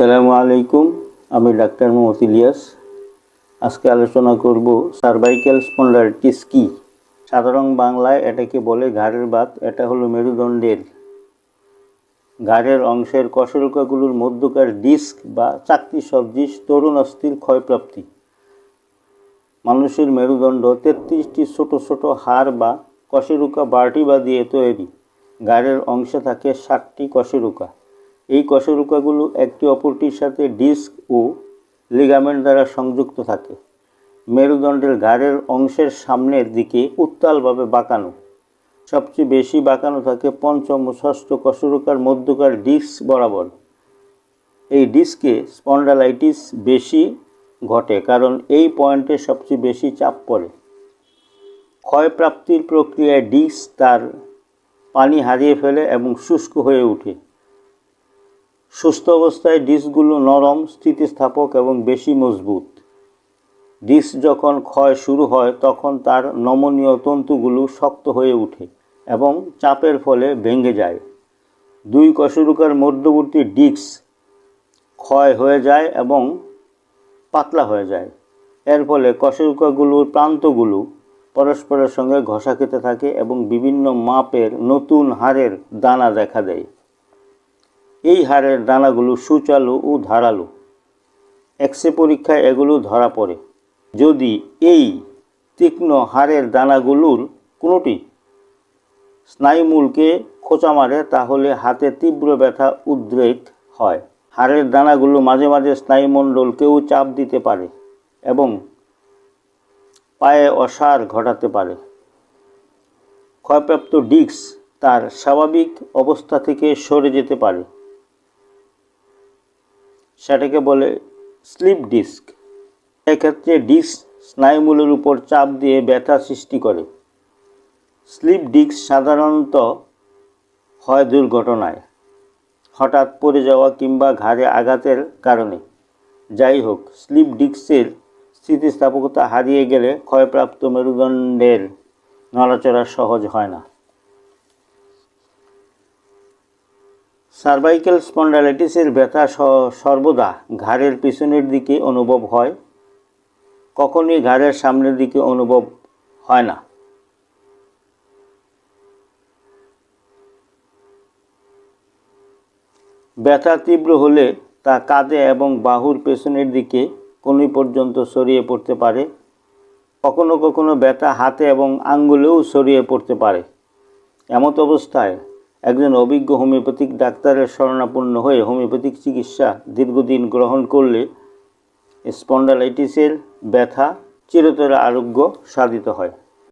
আসসালামু আলাইকুম, আমি ডাক্তার মোহাম্মদ ইলিয়াস। আজকে আলোচনা করব সার্ভাইকাল স্পন্ডাইলাইটিস কি। সাধারণ বাংলায় এটাকে বলে ঘাড়ের বাত। এটা হলো মেরুদণ্ডের ঘাড়ের অংশের কশেরুকাগুলোর মধ্যকার ডিস্ক বা চাকতি সদৃশ তরুণ অস্থির ক্ষয়প্রাপ্তি। মানুষের মেরুদণ্ড 33টি ছোট ছোট হাড় বা কশেরুকা ভার্টিব্রা দিয়ে তৈরি। ঘাড়ের অংশে থাকে 60টি কশেরুকা। এই কশেরুকাগুলো একটি অপরটির সাথে ডিস্ক ও লিগামেন্ট দ্বারা সংযুক্ত থাকে। মেরুদণ্ডের ঘাড়ের অংশের সামনের দিকে উত্তালভাবে বাঁকানো। সবচেয়ে বেশি বাঁকানো থাকে পঞ্চম ও ষষ্ঠ কশেরুকার মধ্যকার ডিস্ক বরাবর। এই ডিস্কে স্পন্ডালাইটিস বেশি ঘটে কারণ এই পয়েন্টে সবচেয়ে বেশি চাপ পড়ে। ক্ষয়প্রাপ্তির প্রক্রিয়ায় ডিস্ক তার পানি হারিয়ে ফেলে এবং শুষ্ক হয়ে ওঠে। সুস্থ অবস্থায় ডিস্কগুলো নরম, স্থিতিস্থাপক এবং বেশি মজবুত। ডিস্ক যখন ক্ষয় শুরু হয় তখন তার নমনীয় তন্তুগুলো শক্ত হয়ে ওঠে এবং চাপের ফলে ভেঙে যায়। দুই কশেরুকার মধ্যবর্তী ডিস্ক ক্ষয় হয়ে যায় এবং পাতলা হয়ে যায়। এর ফলে কশেরুকাগুলোর প্রান্তগুলো পরস্পরের সঙ্গে ঘষা খেতে থাকে এবং বিভিন্ন মাপের নতুন হাড়ের দানা দেখা দেয়। এই হাড়ের দানাগুলো সুচালু ও ধারালো। এক্স-রে পরীক্ষায় এগুলো ধরা পড়ে। যদি এই তীক্ষ্ণ হাড়ের দানাগুলোর কোনোটি স্নায়ুমূলকে খোঁচা মারে তাহলে হাতে তীব্র ব্যথা উদ্রেক হয়। হাড়ের দানাগুলো মাঝে মাঝে স্নায়ুমণ্ডলকেও চাপ দিতে পারে এবং পায়ে অসাড় ঘটাতে পারে। ক্ষয়প্রাপ্ত ডিস্ক তার স্বাভাবিক অবস্থা থেকে সরে যেতে পারে। সেটাকে বলে স্লিপ ডিস্ক। এক্ষেত্রে ডিস্ক স্নায়ুমূলের উপর চাপ দিয়ে ব্যথা সৃষ্টি করে। স্লিপ ডিস্ক সাধারণত হয় দুর্ঘটনায়, হঠাৎ পড়ে যাওয়া কিংবা ঘাড়ে আঘাতের কারণে। যাই হোক, স্লিপ ডিস্কের স্থিতিস্থাপকতা হারিয়ে গেলে ক্ষয়প্রাপ্ত মেরুদণ্ডের নড়াচড়া সহজ হয় না। সার্ভাইকাল স্পন্ডাইলাইটিসের ব্যথা সর্বদা ঘাড়ের পিছনের দিকে অনুভব হয়, কখনোই ঘাড়ের সামনের দিকে অনুভব হয় না। ব্যথা তীব্র হলে তা কাঁধে এবং বাহুর পেছনের দিকে কনুই পর্যন্ত ছড়িয়ে পড়তে পারে। কখনো কখনো ব্যথা হাতে এবং আঙ্গুলেও ছড়িয়ে পড়তে পারে। এমত অবস্থায় একজন অভিজ্ঞ হোমিওপ্যাথিক ডাক্তারের শরণাপন্ন হয়ে হোমিওপ্যাথিক চিকিৎসা দীর্ঘদিন গ্রহণ করলে স্পন্ডালাইটিসের ব্যথা চিরতরে আরোগ্য সাধিত হয়।